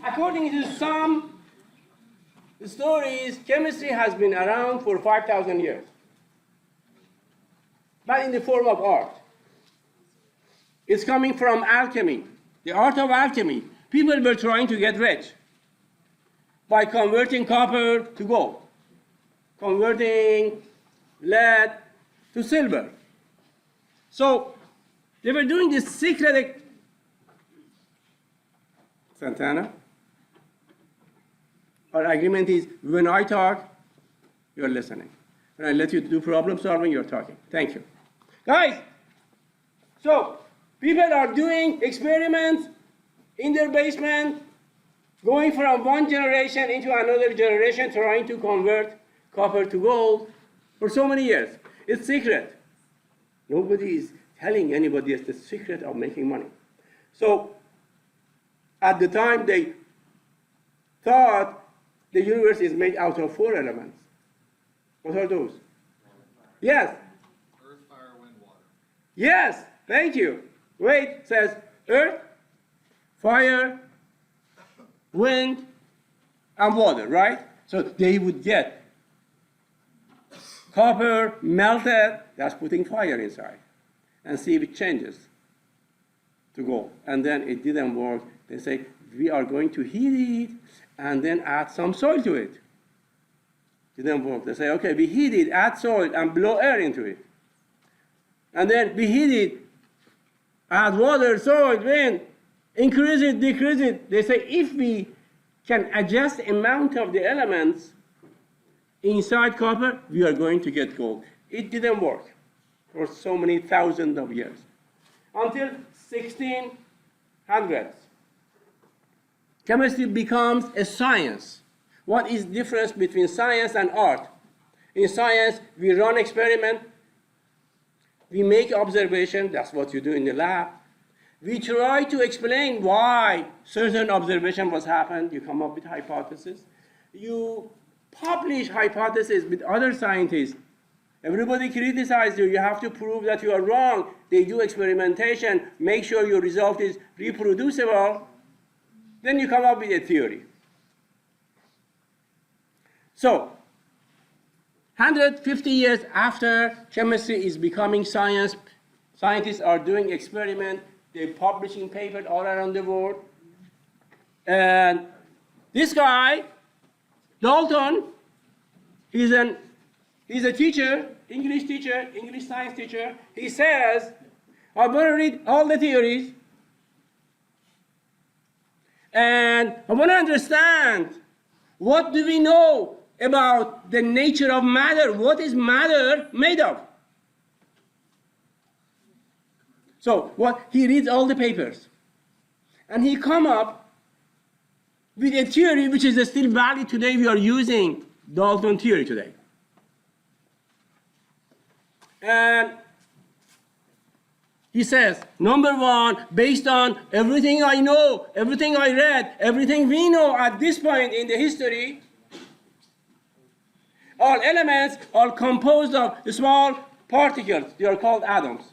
according to some stories, chemistry has been around for 5,000 years, but in the form of art. It's coming from alchemy, the art of alchemy. People were trying to get rich by converting copper to gold, converting lead to silver. So they were doing this secret. Santana? Our agreement is when I talk, you're listening. When I let you do problem solving, you're talking. Thank you. Guys, so people are doing experiments in their basement, going from one generation into another generation, trying to convert copper to gold for so many years. It's secret. Nobody is telling anybody it's the secret of making money. So at the time, they thought the universe is made out of 4 elements. What are those? Yes? Earth, fire, wind, water. Yes, thank you. Wait, says earth, fire, wind, and water, right? So they would get copper melted, that's putting fire inside, and see if it changes to gold. And then it didn't work. They say, we are going to heat it and then add some soil to it. Didn't work. They say, okay, we heat it, add soil, and blow air into it. And then we heat it, add water, soil, wind, increase it, decrease it. They say, if we can adjust the amount of the elements inside copper, we are going to get gold. It didn't work for so many thousands of years. Until 1600s. Chemistry becomes a science. What is the difference between science and art? In science, we run experiment, we make observation, that's what you do in the lab. We try to explain why certain observation was happened, you come up with hypothesis. You publish hypothesis with other scientists. Everybody criticizes you, you have to prove that you are wrong. They do experimentation, make sure your result is reproducible. Then you come up with a theory. So, 150 years after chemistry is becoming science, scientists are doing experiments, they're publishing papers all around the world. And this guy, Dalton, he's a teacher, English science teacher. He says, I'm going to read all the theories, and I want to understand, what do we know about the nature of matter? What is matter made of? So he reads all the papers, and he come up with a theory which is still valid today. We are using Dalton theory today. And he says, number one, based on everything I know, everything I read, everything we know at this point in the history, all elements are composed of small particles. They are called atoms.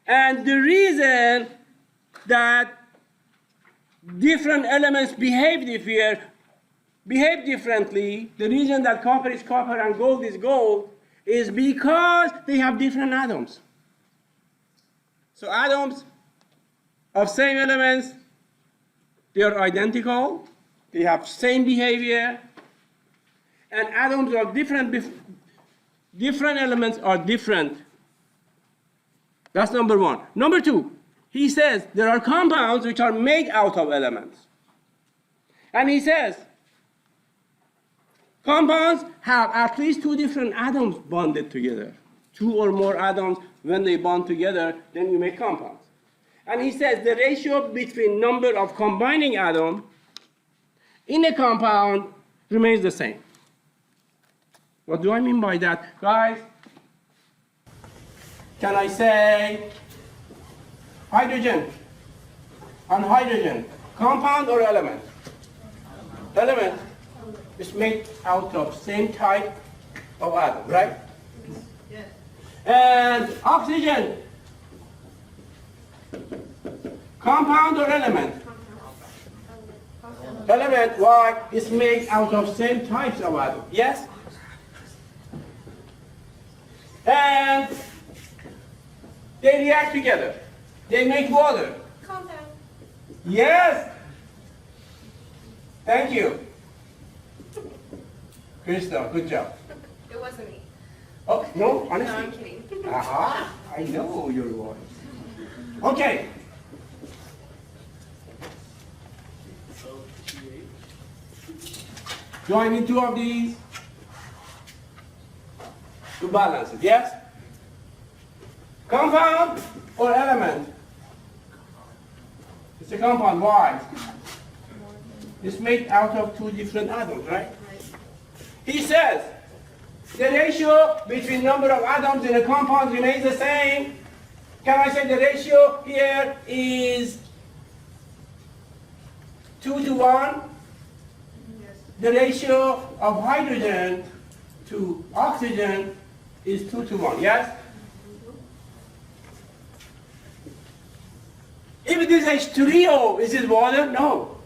And the reason that different elements behave differently, the reason that copper is copper and gold is gold, is because they have different atoms. So atoms of same elements, they are identical, they have same behavior, and atoms of different elements are different. That's number one. Number two, he says there are compounds which are made out of elements. And he says compounds have at least 2 different atoms bonded together. 2 or more atoms, when they bond together, then you make compounds. And he says the ratio between number of combining atoms in a compound remains the same. What do I mean by that? Guys, can I say hydrogen and hydrogen, compound or element? Element is made out of same type of atom, right? Yes. And oxygen, compound or element? element Y is made out of same types of atoms. Yes? And they react together. They make water. Compound. Yes. Thank you. Krista, good job. It wasn't me. Oh, no, No, honestly. I'm kidding. Aha, I know your voice. Okay. Do I need two of these? To balance it, yes? Compound or element? It's a compound, why? It's made out of two different atoms, right? He says, the ratio between number of atoms in a compound remains the same. Can I say the ratio here is 2 to 1? The ratio of hydrogen to oxygen is 2 to 1, yes? If it is H3O, is it water? No.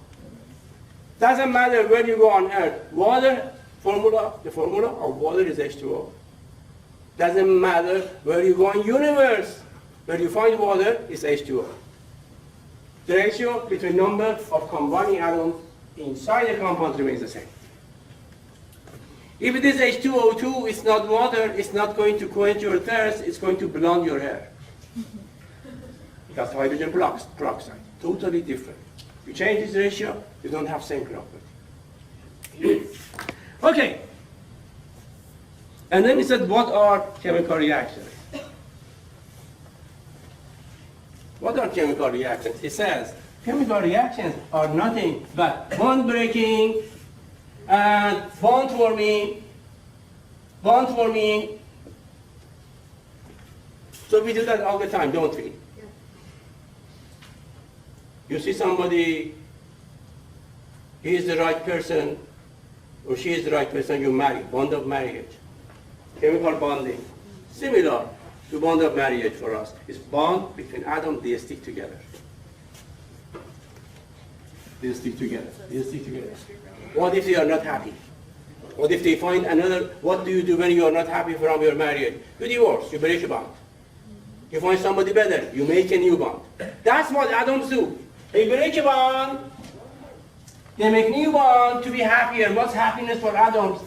Doesn't matter where you go on Earth. Water, the formula of water is H2O. Doesn't matter where you go in universe. Where you find water is H2O. The ratio between number of combining atoms inside the compound remains the same. If it is H2O2, it's not water, it's not going to quench your thirst, it's going to blonde your hair. Because hydrogen peroxide, totally different. You change this ratio, you don't have same property. Okay. And then he said, what are chemical reactions? What are chemical reactions? He says, chemical reactions are nothing but bond breaking and bond forming. So we do that all the time, don't we? You see somebody, he is the right person, or she is the right person, you marry, bond of marriage. Chemical bonding, similar to bond of marriage for us. It's bond between atoms, they stick together. They stick together, they stick together. What if they are not happy? What if they find another, what do you do when you are not happy from your marriage? You divorce, you break a bond. You find somebody better, you make a new bond. That's what atoms do. They break a bond, they make new bond to be happier. What's happiness for atoms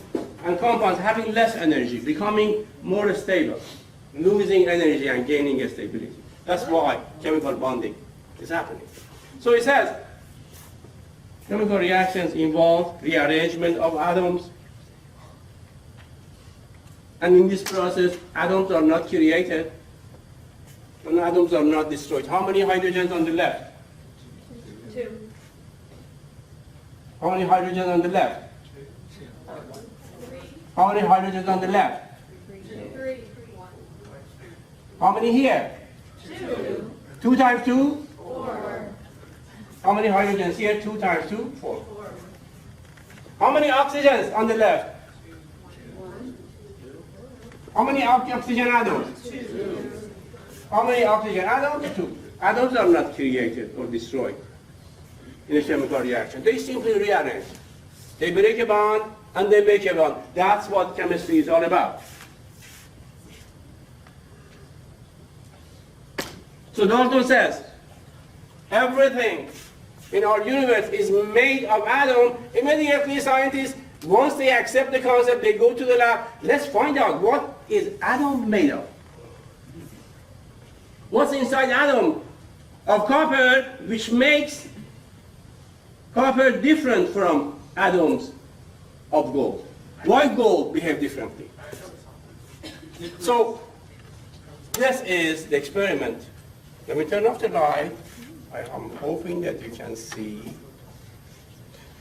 and compounds? Having less energy, becoming more stable, losing energy and gaining stability. That's why chemical bonding is happening. So it says, chemical reactions involve rearrangement of atoms. And in this process, atoms are not created, and atoms are not destroyed. How many hydrogens on the left? 2. How many hydrogens on the left? 3. How many hydrogens on the left? 3. How many here? 2. 2 times 2? 4. How many hydrogens here? 2 times 2? 4. How many oxygens on the left? 1. How many oxygen atoms? 2. How many oxygen atoms? 2. Atoms are not created or destroyed in a chemical reaction. They simply rearrange. They break a bond and they make a bond. That's what chemistry is all about. So Dalton says, everything in our universe is made of atom. Immediately scientists, once they accept the concept, they go to the lab. Let's find out what is atom made of. What's inside atom of copper, which makes copper different from atoms of gold? Why gold behave differently? So this is the experiment. Let me turn off the light. I am hoping that you can see.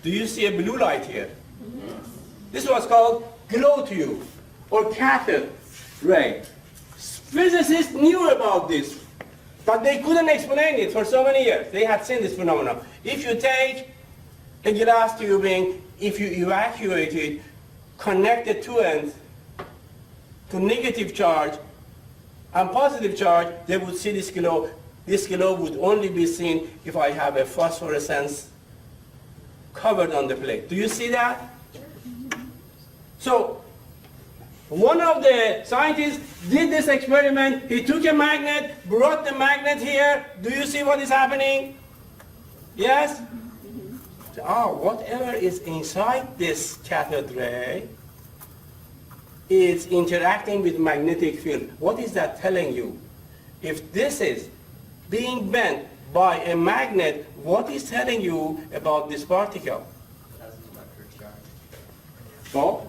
Do you see a blue light here? This was called glow tube or cathode ray. Physicists knew about this, but they couldn't explain it for so many years. They had seen this phenomenon. If you take a glass tubing, if you evacuate it, connect the two ends to negative charge and positive charge, they would see this glow. This glow would only be seen if I have a phosphorescence covered on the plate. Do you see that? So, one of the scientists did this experiment. He took a magnet, brought the magnet here. Do you see what is happening? Yes? Oh, whatever is inside this cathode ray is interacting with magnetic field. What is that telling you? If this is being bent by a magnet, what is telling you about this particle? Has an electric charge. So,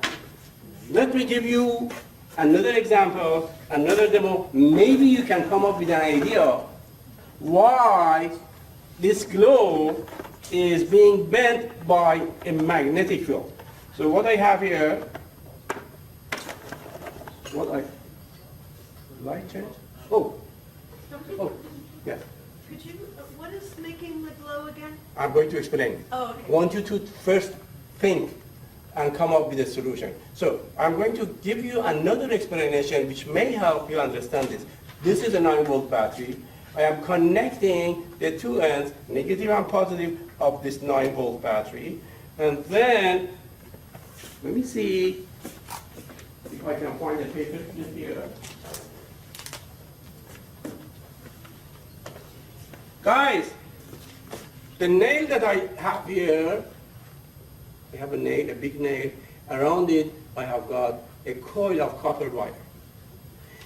let me give you another example, another demo. Maybe you can come up with an idea why this globe is being bent by a magnetic field. So what I have here, light change? Oh, yes. Could you, what is making the glow again? I'm going to explain. Oh, okay. Want you to first think and come up with a solution. So I'm going to give you another explanation which may help you understand this. This is a 9-volt battery. I am connecting the two ends, negative and positive, of this 9-volt battery. And then, let me see if I can find a paper clip here. Guys, the nail that I have here, I have a nail, a big nail. Around it, I have got a coil of copper wire.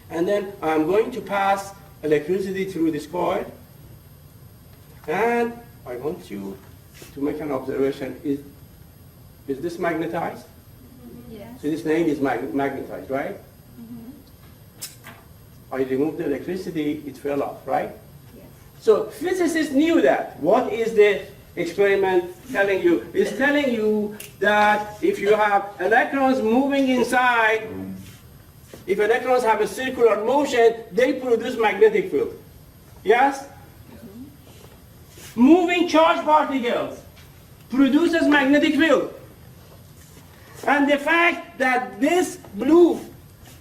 And then I'm going to pass electricity through this coil. And I want you to make an observation. Is this magnetized? Yes. So this nail is magnetized, right? I removed the electricity, it fell off, right? Yes. So physicists knew that. What is the experiment telling you? It's telling you that if you have electrons moving inside, if electrons have a circular motion, they produce magnetic field. Yes? Moving charged particles produces magnetic field. And the fact that this blue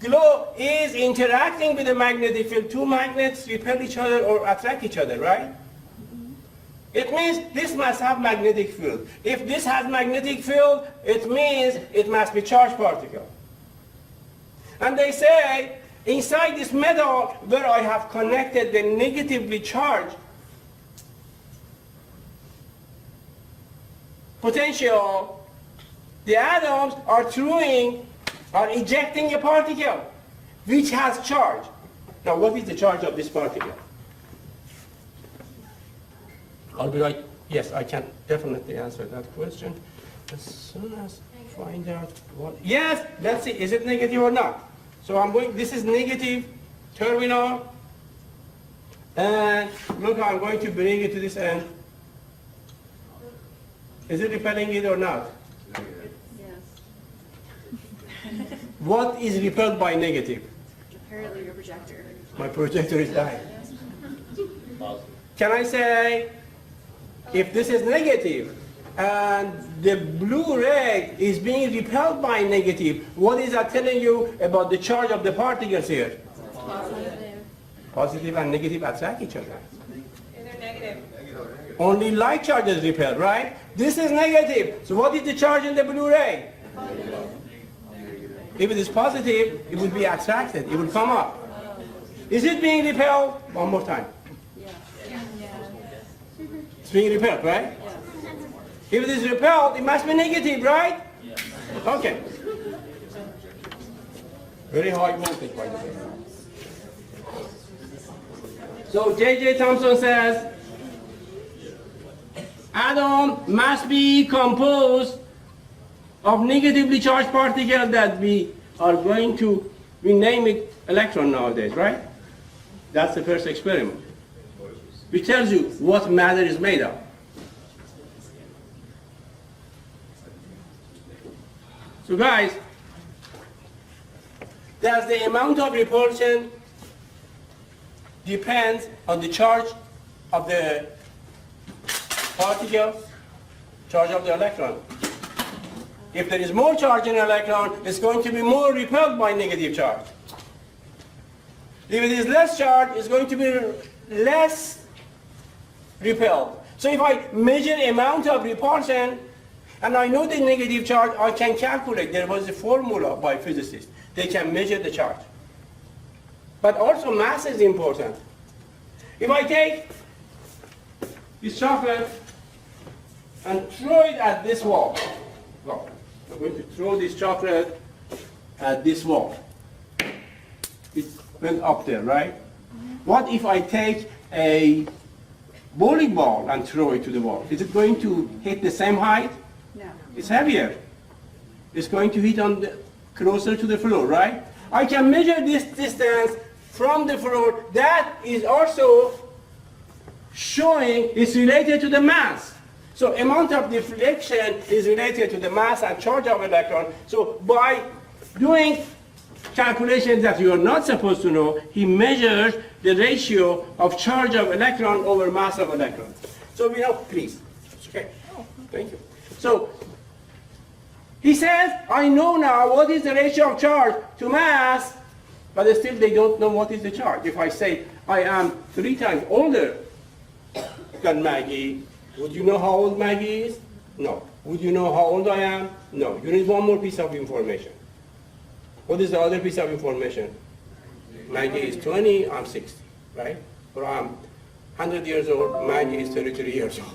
glow is interacting with the magnetic field, two magnets repel each other or attract each other, right? It means this must have magnetic field. If this has magnetic field, it means it must be charged particle. And they say, inside this metal where I have connected the negatively charged potential, the atoms are ejecting a particle which has charge. Now what is the charge of this particle? I'll be like, yes, I can definitely answer that question as soon as I find out what. Yes, let's see, is it negative or not? So I'm going, this is negative terminal, and look, I'm going to bring it to this end. Is it repelling it or not? Yes. What is repelled by negative? Apparently your projector. My projector is dying. Can I say, if this is negative and the blue ray is being repelled by negative, what is that telling you about the charge of the particles here? Positive. Positive and negative attract each other. They're negative. Only light charges repel, right? This is negative. So what is the charge in the blue ray? Positive. If it is positive, it will be attracted. It will come up. Is it being repelled? One more time. Yes. It's being repelled, right? If it is repelled, it must be negative, right? Okay. Very high voltage, by the way. So J.J. Thomson says, atom must be composed of negatively charged particles that we are going to, we name it electron nowadays, right? That's the first experiment, which tells you what matter is made of. So guys, does the amount of repulsion depends on the charge of the particle, charge of the electron? If there is more charge in an electron, it's going to be more repelled by negative charge. If it is less charge, it's going to be less repelled. So if I measure amount of repulsion, and I know the negative charge, I can calculate. There was a formula by physicists. They can measure the charge. But also mass is important. If I take this chocolate and throw it at this wall, well, I'm going to throw this chocolate at this wall. It went up there, right? What if I take a bowling ball and throw it to the wall? Is it going to hit the same height? No. It's heavier. It's going to hit on the, closer to the floor, right? I can measure this distance from the floor. That is also showing it's related to the mass. So amount of deflection is related to the mass and charge of electron. So by doing calculations that you are not supposed to know, he measures the ratio of charge of electron over mass of electron. So we know, please. Okay. Thank you. So he says, I know now what is the ratio of charge to mass, but still they don't know what is the charge. If I say I am 3 times older than Maggie, would you know how old Maggie is? No. Would you know how old I am? No. You need one more piece of information. What is the other piece of information? Maggie is 20, I'm 60, right? Or I'm 100 years old, Maggie is 33 years old.